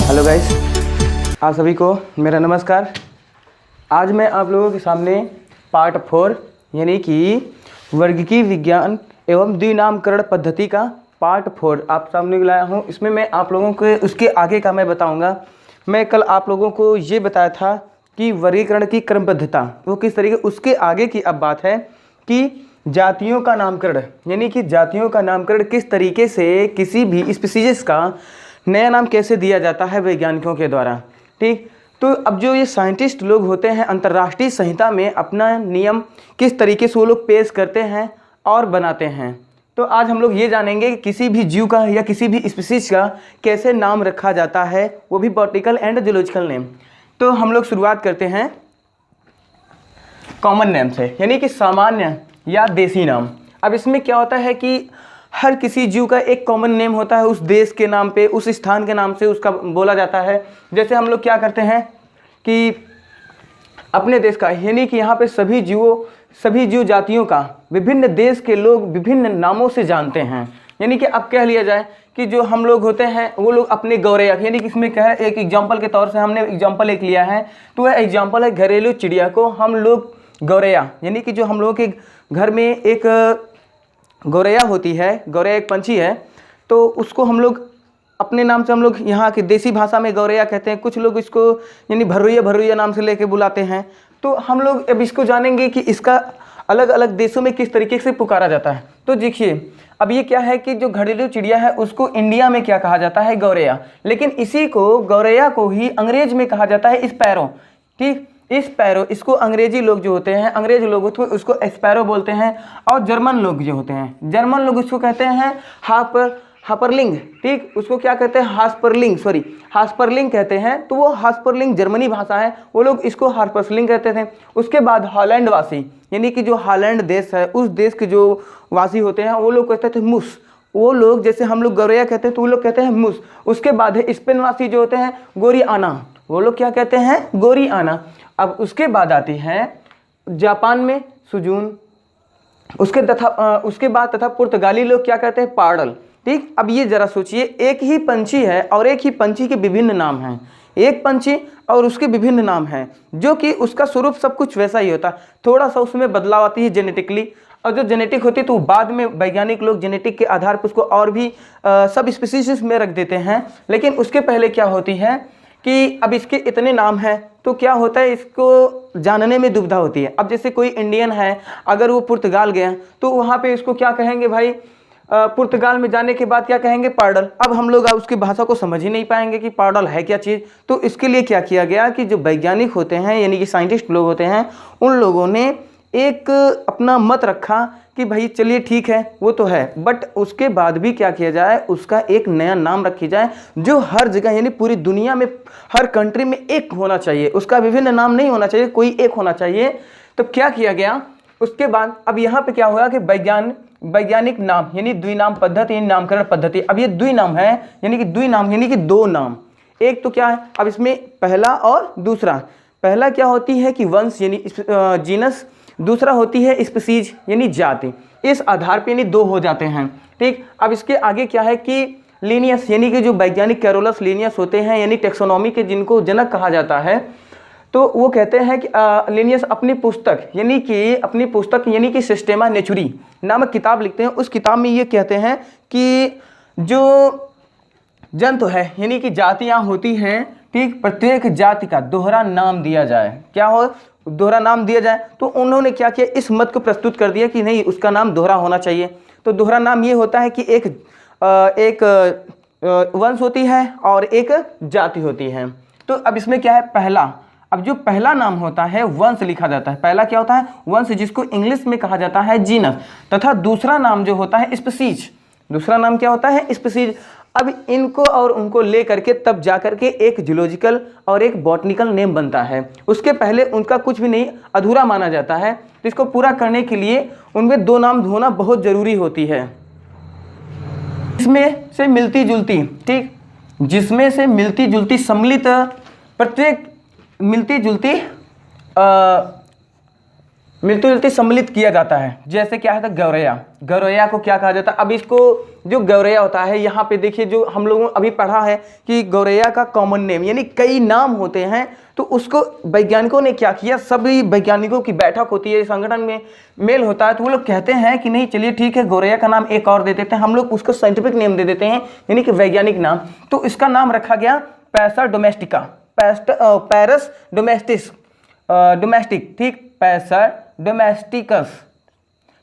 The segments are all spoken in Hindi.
हेलो गाइस, आप सभी को मेरा नमस्कार। आज मैं आप लोगों के सामने पार्ट 4 यानी कि वर्गीकीय विज्ञान एवं द्विनामकरण पद्धति का पार्ट 4 आप सामने लाया हूँ। इसमें मैं आप लोगों को उसके आगे का मैं बताऊँगा। मैं कल आप लोगों को ये बताया था कि वर्गीकरण की क्रमबद्धता वो किस तरीके, उसके आगे की अब बात है कि जातियों का नामकरण, यानी कि जातियों का नामकरण किस तरीके से किसी भी स्पीशीज का नया नाम कैसे दिया जाता है वैज्ञानिकों के द्वारा। ठीक, तो अब जो ये साइंटिस्ट लोग होते हैं अंतर्राष्ट्रीय संहिता में अपना नियम किस तरीके से वो लोग पेश करते हैं और बनाते हैं। तो आज हम लोग ये जानेंगे कि किसी भी जीव का या किसी भी स्पीशीज का कैसे नाम रखा जाता है, वो भी बॉटनिकल एंड जूलॉजिकल नेम। तो हम लोग शुरुआत करते हैं कॉमन नेम से, यानी कि सामान्य या देसी नाम। अब इसमें क्या होता है कि हर किसी जीव का एक कॉमन नेम होता है, उस देश के नाम पे, उस स्थान के नाम से उसका बोला जाता है। जैसे हम लोग क्या करते हैं कि अपने देश का, यानी कि यहाँ पे सभी जीव जातियों का विभिन्न देश के लोग विभिन्न नामों से जानते हैं। यानी कि अब कह लिया जाए कि जो हम लोग होते हैं वो लोग अपने गौरैया, यानी कि इसमें क्या है, एक एग्जाम्पल के तौर से हमने एग्जाम्पल एक लिया है, तो वह एग्जाम्पल है घरेलू चिड़िया को हम लोग गौरैया, यानी कि जो हम लोगों के घर में एक गौरैया होती है, गौरैया एक पंछी है, तो उसको हम लोग अपने नाम से हम लोग यहाँ की देसी भाषा में गौरैया कहते हैं। कुछ लोग इसको यानी भर्रुइया नाम से लेके बुलाते हैं। तो हम लोग अब इसको जानेंगे कि इसका अलग अलग देशों में किस तरीके से पुकारा जाता है। तो देखिए, अब ये क्या है कि जो घरेलू चिड़िया है उसको इंडिया में क्या कहा जाता है, गौरैया, लेकिन इसी को गौरैया को ही अंग्रेज में कहा जाता है स्पैरो। ठीक, स्पैरो, इसको अंग्रेजी लोग जो होते हैं, अंग्रेज लोग होते हैं उसको स्पैरो बोलते हैं, और जर्मन लोग जो होते हैं, जर्मन लोग उसको कहते हैं हास्परलिंग। ठीक, उसको क्या कहते हैं, हास्परलिंग कहते हैं। तो वो हास्परलिंग जर्मनी भाषा है, वो लोग इसको हास्परलिंग कहते थे। उसके बाद हॉलैंड वासी, यानी कि जो हॉलैंड देश है उस देश के जो वासी होते हैं वो लोग कहते थे मूस। वो लोग जैसे हम लोग गौरैया कहते हैं तो वो लोग कहते हैं मूस। उसके बाद है स्पेन वासी जो होते हैं गोरियाना, वो लोग क्या कहते हैं, गोरियाना। अब उसके बाद आती है जापान में सुजून, उसके बाद तथा पुर्तगाली लोग क्या कहते हैं, पार्डल। ठीक, अब ये जरा सोचिए, एक ही पंछी है और एक ही पंछी के विभिन्न नाम हैं, एक पंछी और उसके विभिन्न नाम हैं, जो कि उसका स्वरूप सब कुछ वैसा ही होता, थोड़ा सा उसमें बदलाव आती है जेनेटिकली। और जो जेनेटिक होती है तो बाद में वैज्ञानिक लोग जेनेटिक के आधार पर उसको और भी सब स्पीशीज में रख देते हैं। लेकिन उसके पहले क्या होती है कि अब इसके इतने नाम हैं तो क्या होता है, इसको जानने में दुविधा होती है। अब जैसे कोई इंडियन है, अगर वो पुर्तगाल गया तो वहाँ पे इसको क्या कहेंगे भाई, पुर्तगाल में जाने के बाद क्या कहेंगे, पार्डल। अब हम लोग उसकी भाषा को समझ ही नहीं पाएंगे कि पार्डल है क्या चीज़। तो इसके लिए क्या किया गया कि जो वैज्ञानिक होते हैं यानी कि साइंटिस्ट लोग होते हैं, उन लोगों ने एक अपना मत रखा कि भाई चलिए ठीक है वो तो है, बट उसके बाद भी क्या किया जाए, उसका एक नया नाम रखी जाए जो हर जगह यानी पूरी दुनिया में हर कंट्री में एक होना चाहिए, उसका विभिन्न नाम नहीं होना चाहिए, कोई एक होना चाहिए। तो क्या किया गया उसके बाद, अब यहाँ पे क्या हुआ कि वैज्ञानिक नाम यानी द्विनाम पद्धति यानी नामकरण पद्धति। अब ये द्विनाम है यानी कि द्विनाम यानी कि दो नाम, एक तो क्या है, अब इसमें पहला और दूसरा। पहला क्या होती है कि वंश यानी जीनस, दूसरा होती है स्पीशीज यानी जाति। इस आधार पे यानी दो हो जाते हैं। ठीक, अब इसके आगे क्या है कि लीनियस, यानी कि जो वैज्ञानिक कैरोलस लीनियस होते हैं यानी टेक्सोनॉमी के जिनको जनक कहा जाता है, तो वो कहते हैं कि लीनियस अपनी पुस्तक यानी कि सिस्टेमा नेचुरी नामक किताब लिखते हैं। उस किताब में ये कहते हैं कि जो जंतु है यानी कि जातियाँ होती हैं, ठीक, प्रत्येक जाति का दोहरा नाम दिया जाए। क्या हो, दोहरा नाम दिया जाए। तो उन्होंने क्या किया, इस मत को प्रस्तुत कर दिया कि नहीं, उसका नाम दोहरा होना चाहिए। तो दोहरा नाम ये होता है कि एक वंश होती है और एक जाति होती है। तो अब इसमें क्या है, पहला, अब जो पहला नाम होता है वंश लिखा जाता है। पहला क्या होता है, वंश, जिसको इंग्लिश में कहा जाता है जीनस, तथा दूसरा नाम जो होता है स्पीशीज। दूसरा नाम क्या होता है, स्पीशीज। अब इनको और उनको ले करके तब जा करके एक जूलॉजिकल और एक बॉटनिकल नेम बनता है। उसके पहले उनका कुछ भी नहीं, अधूरा माना जाता है। तो इसको पूरा करने के लिए उनमें दो नाम होना बहुत ज़रूरी होती है। जिसमें से मिलती जुलती, ठीक, जिसमें से मिलती जुलती सम्मिलित प्रत्येक मिलती जुलती सम्मिलित किया जाता है। जैसे क्या है, गौरैया, गौरैया को क्या कहा जाता है? अब इसको जो गौरैया होता है, यहाँ पे देखिए जो हम लोगों अभी पढ़ा है कि गौरैया का कॉमन नेम यानी कई नाम होते हैं, तो उसको वैज्ञानिकों ने क्या किया, सभी वैज्ञानिकों की बैठक होती है, संगठन में मेल होता है, तो वो लोग कहते हैं कि नहीं चलिए ठीक है, गौरैया का नाम एक और दे देते हैं, हम लोग उसको साइंटिफिक नेम दे देते हैं यानी कि वैज्ञानिक नाम। तो इसका नाम रखा गया पैसर डोमेस्टिका, पैरस डोमेस्टिक, ठीक, पैसर डोमेस्टिकस,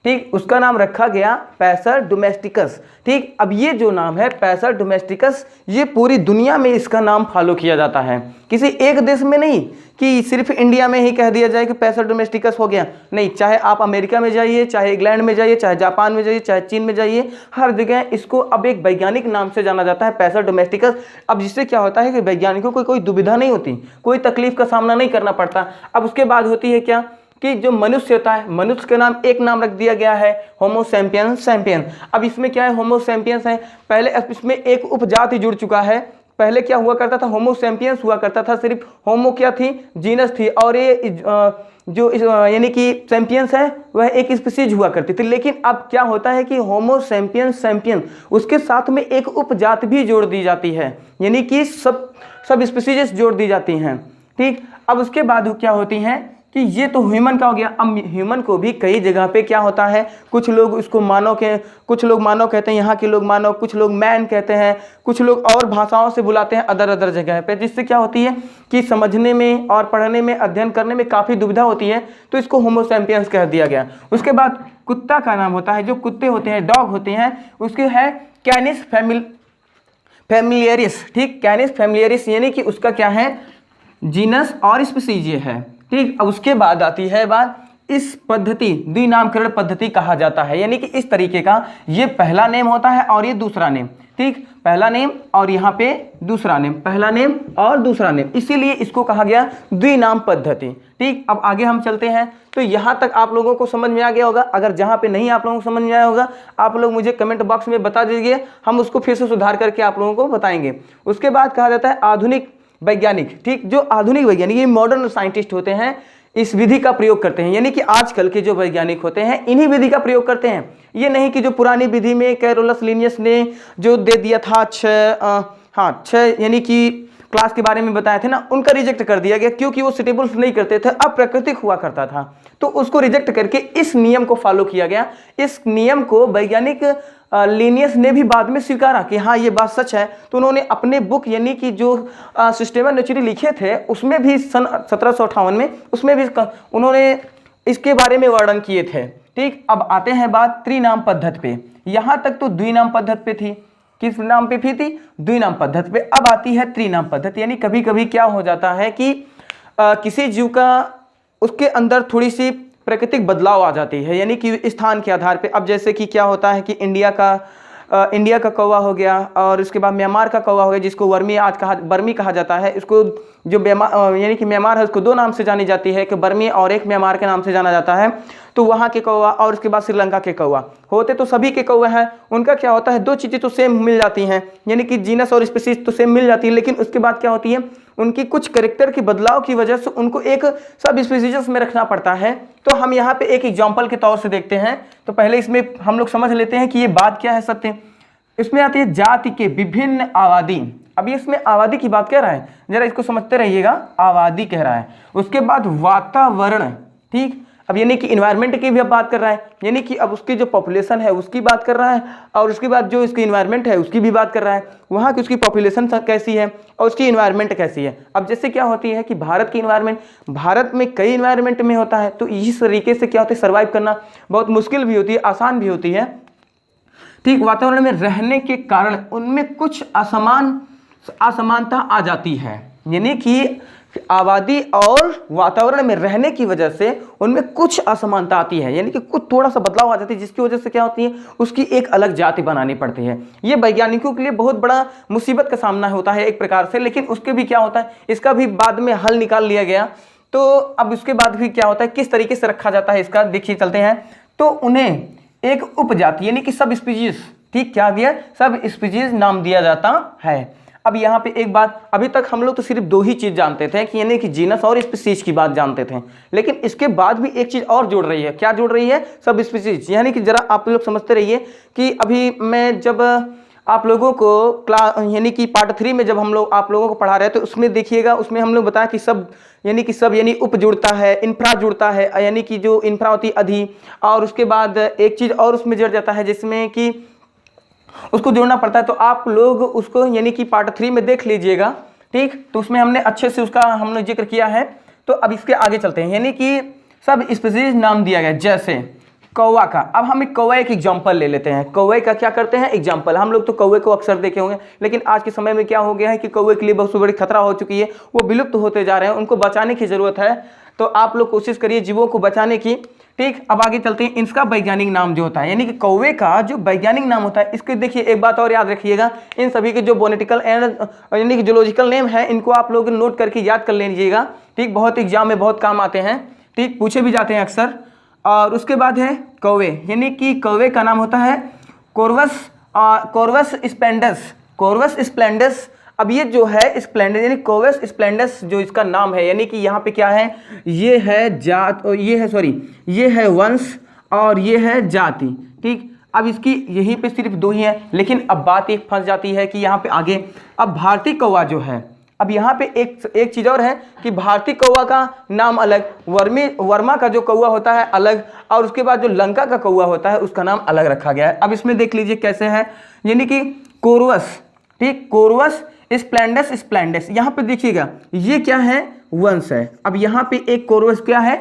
ठीक, उसका नाम रखा गया पैसर डोमेस्टिकस, ठीक। अब ये जो नाम है पैसर डोमेस्टिकस, ये पूरी दुनिया में इसका नाम फॉलो किया जाता है, किसी एक देश में नहीं कि सिर्फ इंडिया में ही कह दिया जाए कि पैसर डोमेस्टिकस हो गया, नहीं, चाहे आप अमेरिका में जाइए, चाहे इंग्लैंड में जाइए, चाहे जापान में जाइए, चाहे चीन में जाइए, हर जगह इसको अब एक वैज्ञानिक नाम से जाना जाता है, पैसर डोमेस्टिकस। अब जिससे क्या होता है कि वैज्ञानिकों को कोई दुविधा नहीं होती, कोई तकलीफ का सामना नहीं करना पड़ता। अब उसके बाद होती है क्या कि जो मनुष्य होता है, मनुष्य के नाम एक नाम रख दिया गया है होमो सैपियन। अब इसमें क्या है, होमो सैपियंस है, पहले इसमें एक उपजाति जुड़ चुका है। पहले क्या हुआ करता था, होमो सैपियंस हुआ करता था, सिर्फ होमो क्या थी, जीनस थी, और ये जो यानी कि सैपियंस है वह एक स्पीसीज हुआ करती थी। लेकिन अब क्या होता है कि होमो सैपियन उसके साथ में एक उपजाति भी जोड़ दी जाती है, यानी कि सब स्पीसीज जोड़ दी जाती हैं, ठीक। अब उसके बाद क्या होती हैं कि ये तो ह्यूमन का हो गया। अब ह्यूमन को भी कई जगह पे क्या होता है, कुछ लोग इसको मानव के, कुछ लोग मानव कहते हैं, यहाँ के लोग मानव, कुछ लोग मैन कहते हैं, कुछ लोग और भाषाओं से बुलाते हैं अदर जगह पे, जिससे क्या होती है कि समझने में और पढ़ने में, अध्ययन करने में काफ़ी दुविधा होती है, तो इसको होमो सैपियंस कह दिया गया। उसके बाद कुत्ता का नाम होता है, जो कुत्ते होते हैं, डॉग होते हैं, उसके है कैनिस फैमिलियरिस, ठीक, कैनिस फैमिलियरिस, यानी कि उसका क्या है, जीनस और स्पीसीज ये है, ठीक। अब उसके बाद आती है बात, इस पद्धति द्विनामकरण पद्धति कहा जाता है, यानी कि इस तरीके का ये पहला नेम होता है और ये दूसरा नेम, ठीक, पहला नेम और यहाँ पे दूसरा नेम, पहला नेम और दूसरा नेम, इसीलिए इसको कहा गया द्विनाम पद्धति, ठीक। अब आगे हम चलते हैं, तो यहाँ तक आप लोगों को समझ में आ गया होगा। अगर जहाँ पे नहीं आप लोगों को समझ में आया होगा, आप लोग मुझे कमेंट बॉक्स में बता दीजिए, हम उसको फिर से सुधार करके आप लोगों को बताएंगे। उसके बाद कहा जाता है आधुनिक वैज्ञानिक, ठीक, जो आधुनिक वैज्ञानिक, ये मॉडर्न साइंटिस्ट होते हैं, इस विधि का प्रयोग करते हैं, यानी कि आजकल के जो वैज्ञानिक होते हैं इन्हीं विधि का प्रयोग करते हैं। ये नहीं कि जो पुरानी विधि में कैरोलस लिनियस ने जो दे दिया था छह यानी कि क्लास के बारे में बताए थे ना, उनका रिजेक्ट कर दिया गया, क्योंकि वो सुटेबल नहीं करते थे, अप्राकृतिक हुआ करता था, तो उसको रिजेक्ट करके इस नियम को फॉलो किया गया। इस नियम को वैज्ञानिक लिनियस ने भी बाद में स्वीकारा कि हाँ ये बात सच है, तो उन्होंने अपने बुक यानी कि जो सिस्टेमा नेचुरी लिखे थे, उसमें भी सन 1758 में उसमें भी उन्होंने इसके बारे में वर्णन किए थे, ठीक। अब आते हैं बात त्रिनाम पद्धति पे। यहाँ तक तो द्विनाम पद्धति पे थी, किस नाम पे थी, द्विनाम पद्धति पे। अब आती है त्रिनाम पद्धति, यानी कभी कभी क्या हो जाता है कि किसी जीव का उसके अंदर थोड़ी सी प्राकृतिक बदलाव आ जाती है, यानी कि स्थान के आधार पे। अब जैसे कि क्या होता है कि इंडिया का कौवा हो गया, और उसके बाद म्यांमार का कौवा हो गया, जिसको बर्मी कहा जाता है। इसको जो यानी कि म्यांमार है, उसको दो नाम से जानी जाती है, एक बर्मी और एक म्यांमार के नाम से जाना जाता है। तो वहाँ के कौवा और उसके बाद श्रीलंका के कौवा होते तो सभी के कौवे हैं, उनका क्या होता है, दो चीज़ें तो सेम मिल जाती हैं, यानी कि जीनस और स्पीसीज तो सेम मिल जाती है, लेकिन उसके बाद क्या होती है, उनकी कुछ कैरेक्टर की बदलाव की वजह से उनको एक सब स्पीसीज में रखना पड़ता है। तो हम यहाँ पे एक एग्जाम्पल के तौर से देखते हैं। तो पहले इसमें हम लोग समझ लेते हैं कि ये बात क्या है सत्य। इसमें आती है जाति के विभिन्न आबादी। अब इसमें आबादी की बात कह रहा है, जरा इसको समझते रहिएगा, आबादी कह रहा है। उसके बाद वातावरण, ठीक, अब यानी कि इन्वायरमेंट की भी अब बात कर रहा है, यानी कि अब उसकी जो पॉपुलेशन है उसकी बात कर रहा है, और उसके बाद जो इसकी इन्वायरमेंट है उसकी भी बात कर रहा है, वहाँ की उसकी पॉपुलेशन कैसी है और उसकी इन्वायरमेंट कैसी है। अब जैसे क्या होती है कि भारत की इन्वायरमेंट, भारत में कई इन्वायरमेंट में होता है, तो इस तरीके से क्या होता है, सर्वाइव करना बहुत मुश्किल भी होती है, आसान भी होती है, ठीक। वातावरण में रहने के कारण उनमें कुछ असमानता आ जाती है, यानी कि आबादी और वातावरण में रहने की वजह से उनमें कुछ असमानता आती है, यानी कि कुछ थोड़ा सा बदलाव आ जाती है, जिसकी वजह से क्या होती है, उसकी एक अलग जाति बनानी पड़ती है। ये वैज्ञानिकों के लिए बहुत बड़ा मुसीबत का सामना होता है एक प्रकार से, लेकिन उसके भी क्या होता है, इसका भी बाद में हल निकाल लिया गया। तो अब उसके बाद भी क्या होता है, किस तरीके से रखा जाता है इसका देखिए चलते हैं। तो उन्हें एक उपजाति यानी कि सब स्पीशीज, ठीक, क्या दिया, सब स्पीशीज नाम दिया जाता है। अब यहाँ पे एक बात, अभी तक हम लोग तो सिर्फ 2 ही चीज़ जानते थे कि यानी कि जीनस और स्पीशीज की बात जानते थे, लेकिन इसके बाद भी एक चीज़ और जुड़ रही है। क्या जुड़ रही है, सब स्पीशीज। यानी कि जरा आप लोग समझते रहिए कि अभी मैं जब आप लोगों को यानी कि पार्ट 3 में जब हम लोग आप लोगों को पढ़ा रहे थे, तो उसमें देखिएगा, उसमें हम लोग बताया कि सब यानी उप जुड़ता है, इंफ्रा जुड़ता है, यानी कि जो इंफ्रा होती है अधि, और उसके बाद एक चीज़ और उसमें जुड़ जाता है जिसमें कि उसको जोड़ना पड़ता है। तो आप लोग उसको यानी कि पार्ट 3 में देख लीजिएगा, ठीक। तो उसमें हमने अच्छे से उसका हमने जिक्र किया है। तो अब इसके आगे चलते हैं, यानी कि सब स्पीशीज नाम दिया गया। जैसे कौवा का, अब हम एक कौवा एक एग्जाम्पल ले लेते हैं। कौवे का क्या करते हैं, एग्जाम्पल। हम लोग तो कौवे को अक्सर देखे होंगे, लेकिन आज के समय में क्या हो गया है कि कौवे के लिए बहुत बड़ी खतरा हो चुकी है, वो विलुप्त होते जा रहे हैं, उनको बचाने की जरूरत है। तो आप लोग कोशिश करिए जीवों को बचाने की, ठीक। अब आगे चलते हैं, इसका वैज्ञानिक नाम जो होता है, यानी कि कौवे का जो वैज्ञानिक नाम होता है, इसके देखिए एक बात और याद रखिएगा, इन सभी के जो बोनेटिकल एंड यानी कि जूलॉजिकल नेम है, इनको आप लोग नोट करके याद कर लीजिएगा, ठीक। बहुत एग्जाम में बहुत काम आते हैं, ठीक, पूछे भी जाते हैं अक्सर। और उसके बाद है कौवे, यानी कि कौवे का नाम होता है कोर्वस स्प्लेंडस, कोर्वस स्प्लेंडस। अब ये जो है स्प्लेंडस यानी कोर्वस स्प्लेंडस जो इसका नाम है, यानी कि यहाँ पे क्या है, ये है जात, ये है वंश और ये है जाति, ठीक। अब इसकी यहीं पे सिर्फ 2 ही है, लेकिन अब बात एक फंस जाती है कि यहाँ पे आगे अब भारतीय कौवा जो है, अब यहाँ पे एक चीज़ और है कि भारतीय कौवा का नाम अलग, वर्मा का जो कौवा होता है अलग, और उसके बाद जो लंका का कौवा होता है उसका नाम अलग रखा गया है। अब इसमें देख लीजिए कैसे है, यानी कि कोर्वस, ठीक, कोर्वस स्प्लेंडस। यहाँ पे देखिएगा ये क्या है, वंश है। अब यहाँ पे एक कोर्वस क्या है,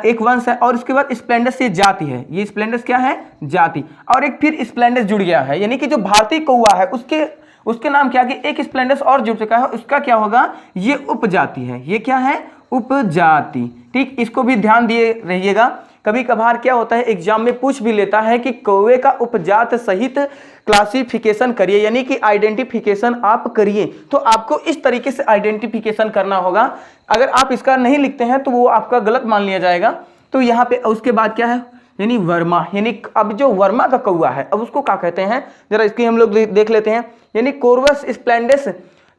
एक वंश है, और उसके बाद स्प्लेंडस ये जाति है, ये स्प्लेंडस क्या है, जाति, और एक फिर स्प्लेंडस जुड़ गया है, यानी कि जो भारतीय कौवा है उसके नाम क्या कि एक स्प्लेंडस और जुड़ चुका है, उसका क्या होगा, ये उपजाति है, ये क्या है, उपजाति, ठीक। इसको भी ध्यान दिए रहिएगा। कभी कभार क्या होता है एग्जाम में पूछ भी लेता है कि कौवे का उपजात सहित क्लासिफिकेशन करिए, यानी कि आइडेंटिफिकेशन आप करिए। तो आपको इस तरीके से आइडेंटिफिकेशन करना होगा, अगर आप इसका नहीं लिखते हैं तो वो आपका गलत मान लिया जाएगा। तो यहाँ पे उसके बाद क्या है, यानी वर्मा, यानी अब जो वर्मा का कौवा है अब उसको क्या कहते हैं, जरा इसकी हम लोग देख लेते हैं, यानी कोर्वस स्प्लेंडस,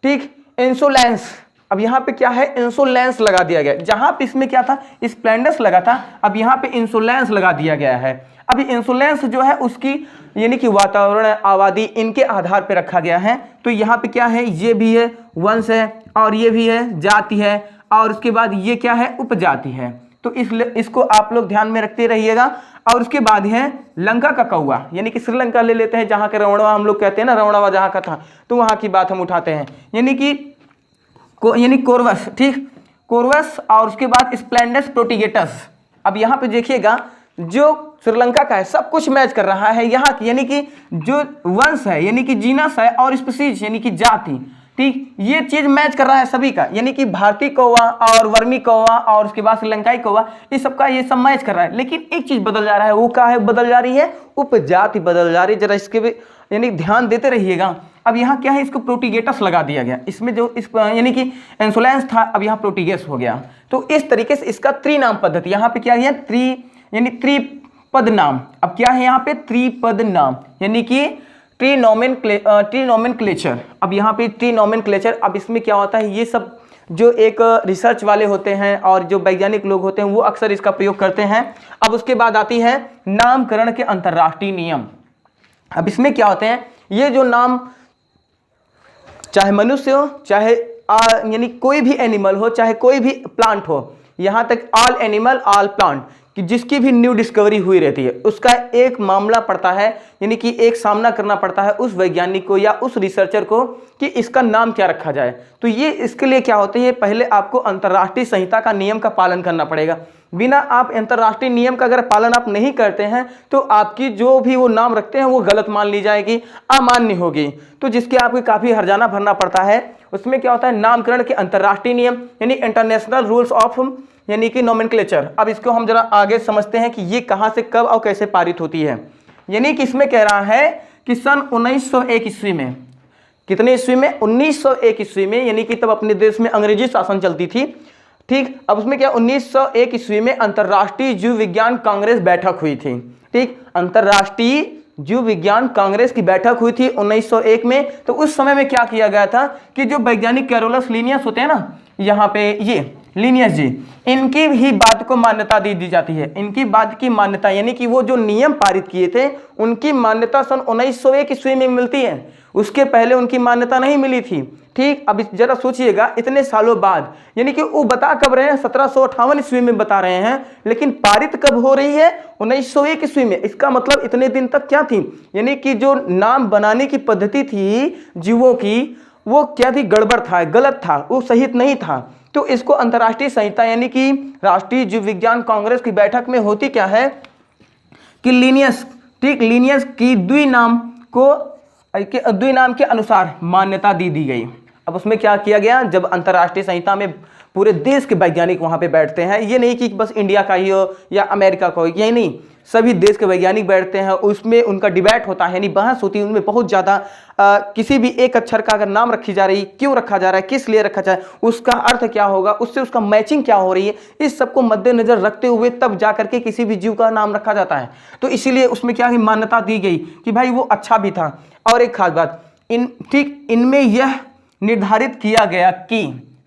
ठीक, इंसोलेंस। अब यहाँ पे क्या है, इंसोलेंस लगा दिया गया, जहाँ पे इसमें क्या था, स्प्लेंडस लगा था, अब यहाँ पे इंसोलेंस लगा दिया गया है। अब इंसोलेंस जो है उसकी यानी कि वातावरण, आबादी, इनके आधार पे रखा गया है। तो यहाँ पे क्या है, ये भी है वंश है, और ये भी है जाति है, और उसके बाद ये क्या है, उपजाति है। तो इसको आप लोग ध्यान में रखते रहिएगा। और उसके बाद है लंका का कौवा, यानी कि श्रीलंका ले लेते हैं, जहाँ के रावणवा हम लोग कहते हैं ना, रावणवा जहाँ का था, तो वहाँ की बात हम उठाते हैं, यानी कोर्वस, ठीक, कोर्वस, और उसके बाद स्प्लेंडस प्रोटिगेटस। अब यहाँ पे देखिएगा जो श्रीलंका का है सब कुछ मैच कर रहा है यहाँ की, यानी कि जो वंश है यानी कि जीनस है, और स्पीशीज यानी कि जाति, ठीक, ये चीज मैच कर रहा है सभी का, यानी कि भारतीय कौवा और वर्मी कौवा और उसके बाद श्रीलंकाई कौवा, ये सबका ये सब मैच कर रहा है। लेकिन एक चीज बदल जा रहा है, वो क्या है, बदल जा रही है, उपजाति बदल जा रही है। जरा इसके भी यानी ध्यान देते रहिएगा। अब यहाँ क्या है, इसको प्रोटिगेटस लगा दिया गया, इसमें जो इस यानी कि इंसोलेंस था अब यहाँ प्रोटिगेस हो गया। तो इस तरीके से इसका त्रिनाम पद्धति, यहाँ पे क्या है, त्रिपद नाम। अब क्या है यहाँ पे, त्रिपद नाम, यानी कि ट्री नोमेनक्लेचर। अब यहाँ पे ट्री नोमेनक्लेचर, अब इसमें क्या होता है, ये सब जो एक रिसर्च वाले होते हैं और जो वैज्ञानिक लोग होते हैं वो अक्सर इसका प्रयोग करते हैं। अब उसके बाद आती है नामकरण के अंतर्राष्ट्रीय नियम। अब इसमें क्या होते हैं, ये जो नाम चाहे मनुष्य हो, चाहे यानी कोई भी एनिमल हो, चाहे कोई भी प्लांट हो, यहाँ तक ऑल एनिमल ऑल प्लांट कि जिसकी भी न्यू डिस्कवरी हुई रहती है उसका एक मामला पड़ता है, यानी कि एक सामना करना पड़ता है उस वैज्ञानिक को या उस रिसर्चर को कि इसका नाम क्या रखा जाए। तो ये इसके लिए क्या होते हैं, पहले आपको अंतर्राष्ट्रीय संहिता का नियम का पालन करना पड़ेगा। बिना आप अंतर्राष्ट्रीय नियम का अगर पालन आप नहीं करते हैं तो आपकी जो भी वो नाम रखते हैं वो गलत मान ली जाएगी, अमान्य होगी, तो जिसके आपको काफ़ी हर्जाना भरना पड़ता है। उसमें क्या होता है, नामकरण के अंतर्राष्ट्रीय नियम यानी इंटरनेशनल रूल्स ऑफ यानी कि नोमेनक्लेचर। अब इसको हम जरा आगे समझते हैं कि ये कहाँ से कब और कैसे पारित होती है। यानी कि इसमें कह रहा है कि सन 1901 ईस्वी में, कितने ईस्वी में, 1901 ईस्वी में, यानी कि तब अपने देश में अंग्रेजी शासन चलती थी, ठीक। अब उसमें क्या, 1901 ईस्वी में अंतर्राष्ट्रीय जीव विज्ञान कांग्रेस बैठक हुई थी, ठीक, अंतर्राष्ट्रीय जीव विज्ञान कांग्रेस की बैठक हुई थी 1901 में, तो उस समय में क्या किया गया था कि जो वैज्ञानिक कैरोलस लीनियस होते हैं ना, यहाँ पे ये लीनियस जी, इनकी ही बात को मान्यता दी जाती है। इनकी बात की मान्यता यानी कि वो जो नियम पारित किए थे उनकी मान्यता सन 1901 ईस्वी में मिलती है, उसके पहले उनकी मान्यता नहीं मिली थी। ठीक, अब जरा सोचिएगा इतने सालों बाद, यानी कि वो बता कब रहे हैं 1758 ईस्वी में बता रहे हैं, लेकिन पारित कब हो रही है 1901 ईस्वी में। इसका मतलब इतने दिन तक क्या थी, यानी कि जो नाम बनाने की पद्धति थी जीवों की वो क्या थी, गड़बड़ था, गलत था, वो सही नहीं था। तो इसको अंतर्राष्ट्रीय संहिता यानी कि राष्ट्रीय जीव विज्ञान कांग्रेस की बैठक में होती क्या है कि लीनियस, ठीक, लीनियस की द्विनाम के अनुसार मान्यता दी गई। अब उसमें क्या किया गया, जब अंतर्राष्ट्रीय संहिता में पूरे देश के वैज्ञानिक वहां पे बैठते हैं, ये नहीं कि बस इंडिया का ही हो या अमेरिका का हो, यही नहीं, सभी देश के वैज्ञानिक बैठते हैं, उसमें उनका डिबेट होता है, यानी बहस होती है, उनमें बहुत ज़्यादा किसी भी एक अक्षर का अगर नाम रखी जा रही, क्यों रखा जा रहा है, किस लिए रखा जाए, उसका अर्थ क्या होगा, उससे उसका मैचिंग क्या हो रही है, इस सबको मद्देनजर रखते हुए तब जा करके किसी भी जीव का नाम रखा जाता है। तो इसीलिए उसमें क्या है, मान्यता दी गई कि भाई वो अच्छा भी था। और एक खास बात, इनमें यह निर्धारित किया गया कि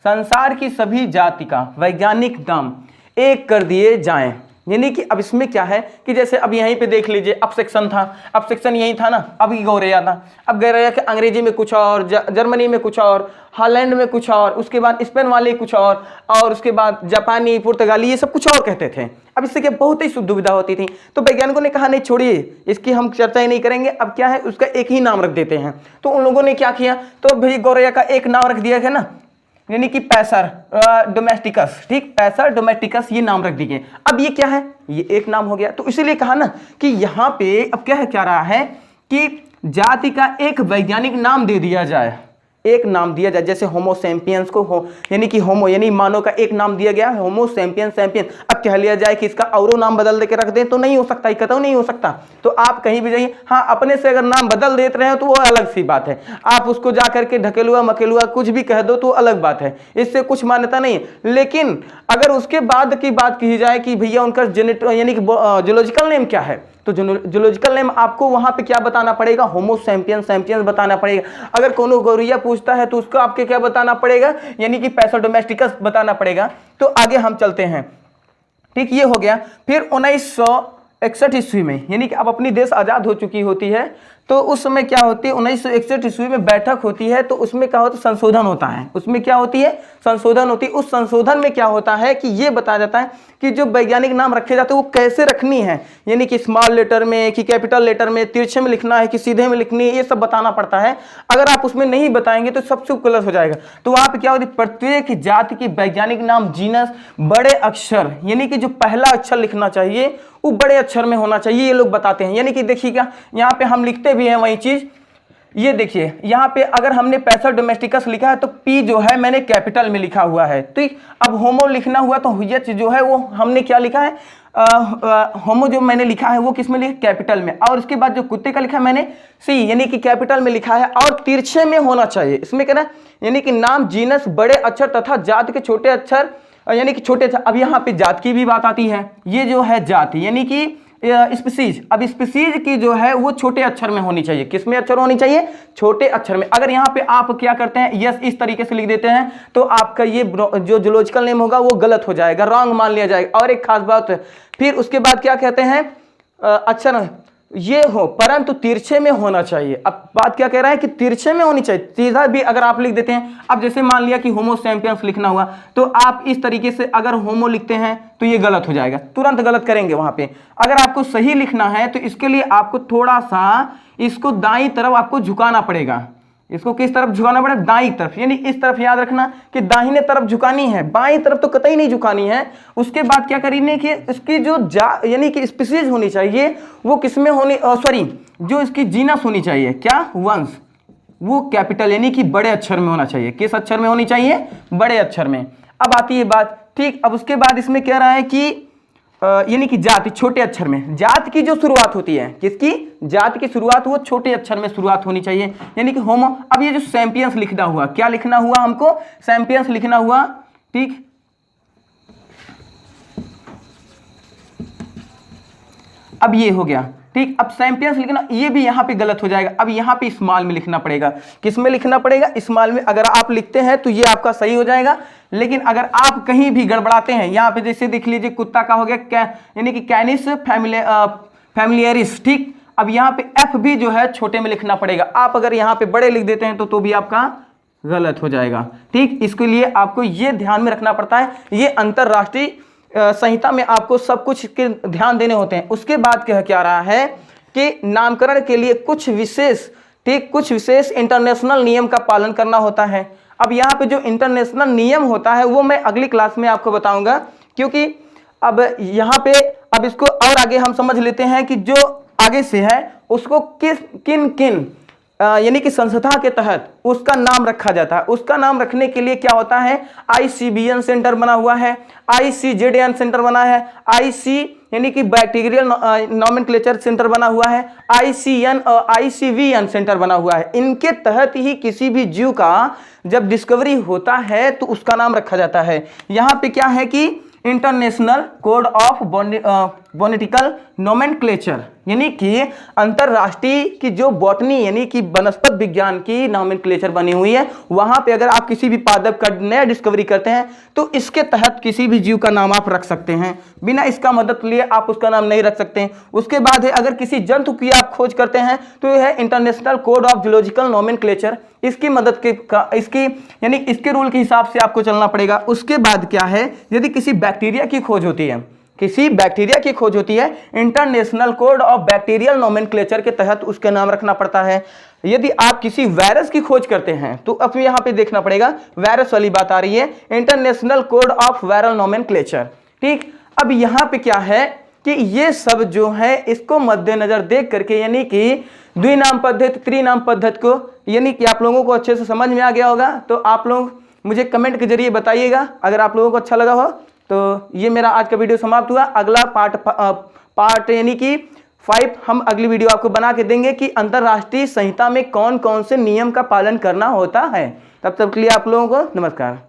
संसार की सभी जाति का वैज्ञानिक नाम एक कर दिए जाएं। यानी कि अब इसमें क्या है कि जैसे अब यहीं पे देख लीजिए, अब सेक्शन था, अब सेक्शन यही था ना, अब गौरैया था, अब गौरैया के अंग्रेजी में कुछ और, जर्मनी में कुछ और, हॉलैंड में कुछ और, उसके बाद स्पेन वाले कुछ और उसके बाद जापानी, पुर्तगाली, ये सब कुछ और कहते थे। अब इससे क्या बहुत ही दुविधा होती थी, तो वैज्ञानिकों ने कहा नहीं छोड़िए, इसकी हम चर्चा ही नहीं करेंगे, अब क्या है उसका एक ही नाम रख देते हैं। तो उन लोगों ने क्या किया, तो भाई गौरैया का एक नाम रख दिया गया ना, यानी कि पैसर डोमेस्टिकस, ठीक, पैसर डोमेस्टिकस ये नाम रख दिए। अब ये क्या है, ये एक नाम हो गया। तो इसीलिए कहा ना कि यहाँ पे अब क्या रहा है कि जाति का एक वैज्ञानिक नाम दे दिया जाए, एक नाम दिया जाए। जैसे होमो सैपियंस को यानी कि होमो यानी मानव का एक नाम दिया गया है, होमो सैपियन। अब कह लिया जाए कि इसका और नाम बदल दे के रख दें तो नहीं हो सकता, कतई नहीं हो सकता। तो आप कहीं भी जाइए, हाँ अपने से अगर नाम बदल देते रहे तो वो अलग सी बात है, आप उसको जा करके ढकेलुआ मकेलुआ कुछ भी कह दो तो अलग बात है, इससे कुछ मान्यता नहीं है। लेकिन अगर उसके बाद की बात की जाए कि भैया उनका यानी कि जूलॉजिकल नेम क्या है, तो जूलॉजिकल नेम आपको वहां पे क्या बताना पड़ेगा, होमो सैपियंस बताना पड़ेगा। अगर कोनो गौरैया पूछता है तो उसको आपके क्या बताना पड़ेगा, यानी कि पैसर डोमेस्टिकस बताना पड़ेगा। तो आगे हम चलते हैं, ठीक, ये हो गया। फिर 1961 ईस्वी में, यानी कि अब अपनी देश आजाद हो चुकी होती है, तो उस समय क्या होती है 1961 ईस्वी में बैठक होती है। तो उसमें क्या होता है, संशोधन होता है, उसमें क्या होती है, संशोधन होती है। उस संशोधन में क्या होता है कि ये बताया जाता है कि जो वैज्ञानिक नाम रखे जाते हैं वो कैसे रखनी है, यानी कि स्मॉल लेटर में कि कैपिटल लेटर में, तिरछे में लिखना है कि सीधे में लिखनी है, ये सब बताना पड़ता है। अगर आप उसमें नहीं बताएंगे तो सबसे गलत हो जाएगा। तो वहां पे क्या होती है, प्रत्येक जाति की वैज्ञानिक नाम जीनस बड़े अक्षर, यानी कि जो पहला अक्षर लिखना चाहिए वो बड़े अक्षर में होना चाहिए, ये लोग बताते हैं। यानी कि देखिएगा यहाँ पे हम लिखते भी हैं वही चीज, ये देखिए यहाँ पे अगर हमने पैसर डोमेस्टिकस लिखा है तो पी जो है मैंने कैपिटल में लिखा हुआ है, ठीक। अब होमो लिखना हुआ तो एच जो है वो हमने क्या लिखा है, होमो जो मैंने लिखा है वो किस में लिखा, कैपिटल में। और उसके बाद जो कुत्ते का लिखा है मैंने सी, यानी कि कैपिटल में लिखा है और तिरछे में होना चाहिए। इसमें क्या है, यानी कि नाम जीनस बड़े अक्षर तथा जात के छोटे अक्षर, यानी कि छोटे। अब यहाँ पे जात की भी बात आती है, ये जो है जाति यानी कि स्पीसीज। अब स्पीसीज की जो है वो छोटे अक्षर में होनी चाहिए, किस में अक्षर होनी चाहिए, छोटे अक्षर में। अगर यहाँ पे आप क्या करते हैं, यस इस तरीके से लिख देते हैं तो आपका ये जो जूलॉजिकल नेम होगा वो गलत हो जाएगा, रॉन्ग मान लिया जाएगा। और एक खास बात है, फिर उसके बाद क्या कहते हैं, अक्षर ये हो परंतु तिरछे में होना चाहिए। अब बात क्या कह रहा है कि तिरछे में होनी चाहिए, सीधा भी अगर आप लिख देते हैं। अब जैसे मान लिया कि होमो सैपियंस लिखना हुआ तो आप इस तरीके से अगर होमो लिखते हैं तो ये गलत हो जाएगा, तुरंत गलत करेंगे वहां पे। अगर आपको सही लिखना है तो इसके लिए आपको थोड़ा सा इसको दाईं तरफ आपको झुकाना पड़ेगा। इसको किस तरफ झुकाना पड़ेगा, दाईं तरफ, यानी इस तरफ याद रखना कि दाहिने तरफ झुकानी है, बाईं तरफ तो कतई नहीं झुकानी है। उसके बाद क्या करेंगे कि इसकी जो यानी कि स्पीसीज होनी चाहिए वो किसमें होनी, सॉरी जो इसकी जीनस होनी चाहिए, क्या वंश, वो कैपिटल यानी कि बड़े अक्षर में होना चाहिए। किस अक्षर में होनी चाहिए, बड़े अक्षर में। अब आती है बात, ठीक। अब उसके बाद इसमें कह रहा है कि यानी कि जाति छोटे अक्षर में, जात की जो शुरुआत होती है, किसकी, जात की शुरुआत वो छोटे अक्षर में शुरुआत होनी चाहिए, यानी कि होमो। अब ये जो सैपियंस लिखना हुआ, क्या लिखना हुआ हमको, सैपियंस लिखना हुआ, ठीक। अब ये हो गया, ठीक। अब चैंपियंस लिखना, ये भी यहाँ पे गलत हो जाएगा। अब यहाँ पे स्मॉल में लिखना पड़ेगा। किस में लिखना पड़ेगा? स्मॉल में। अगर आप लिखते हैं तो ये आपका सही हो जाएगा, लेकिन अगर आप कहीं भी गड़बड़ाते हैं, यहाँ पे जैसे देख लीजिए कुत्ता का हो गया यानी कि कैनिस फैमिलियरिस, ठीक। अब यहाँ पे एफ भी जो है छोटे में लिखना पड़ेगा। आप अगर यहाँ पे बड़े लिख देते हैं तो भी आपका गलत हो जाएगा, ठीक। इसके लिए आपको ये ध्यान में रखना पड़ता है, ये अंतरराष्ट्रीय संहिता में आपको सब कुछ के ध्यान देने होते हैं। उसके बाद क्या रहा है कि नामकरण के लिए कुछ विशेष, ठीक, कुछ विशेष इंटरनेशनल नियम का पालन करना होता है। अब यहाँ पे जो इंटरनेशनल नियम होता है वो मैं अगली क्लास में आपको बताऊंगा, क्योंकि अब यहाँ पे अब इसको और आगे हम समझ लेते हैं कि जो आगे से है उसको किन किन यानी कि संस्था के तहत उसका नाम रखा जाता है। उसका नाम रखने के लिए क्या होता है, ICBN सेंटर बना हुआ है, ICZN सेंटर बना है, IC यानी कि बैक्टीरियल नॉमेनक्लेचर सेंटर बना हुआ है, ICN और ICVN सेंटर बना हुआ है। इनके तहत ही किसी भी जीव का जब डिस्कवरी होता है तो उसका नाम रखा जाता है। यहाँ पे क्या है कि international code of botanical nomenclature, यानी कि अंतरराष्ट्रीय की जो बॉटनी यानी कि वनस्पत विज्ञान की नोमेनक्लेचर बनी हुई है, वहां पे अगर आप किसी भी पादप का नया डिस्कवरी करते हैं तो इसके तहत किसी भी जीव का नाम आप रख सकते हैं। बिना इसका मदद लिए आप उसका नाम नहीं रख सकते। उसके बाद है अगर किसी जंतु की आप खोज करते हैं तो यह है international code of zoological nomenclature. इसकी मदद के यानी इसके रूल के हिसाब से आपको चलना पड़ेगा। उसके बाद क्या है, यदि किसी बैक्टीरिया की खोज होती है, किसी बैक्टीरिया की खोज होती है, international code of bacterial nomenclature के तहत उसका नाम रखना पड़ता है। यदि आप किसी वायरस की खोज करते हैं तो अब यहाँ पे देखना पड़ेगा, वायरस वाली बात आ रही है, international code of viral nomenclature, ठीक। अब यहाँ पे क्या है कि ये सब जो है इसको मद्देनजर देख करके, यानी कि द्विनाम पद्धति, त्रिनाम पद्धति को, यानी कि आप लोगों को अच्छे से समझ में आ गया होगा। तो आप लोग मुझे कमेंट के जरिए बताइएगा अगर आप लोगों को अच्छा लगा हो। तो ये मेरा आज का वीडियो समाप्त हुआ। अगला पार्ट यानी कि 5 हम अगली वीडियो आपको बना के देंगे कि अंतरराष्ट्रीय संहिता में कौन कौन से नियम का पालन करना होता है। तब तक के लिए आप लोगों को नमस्कार।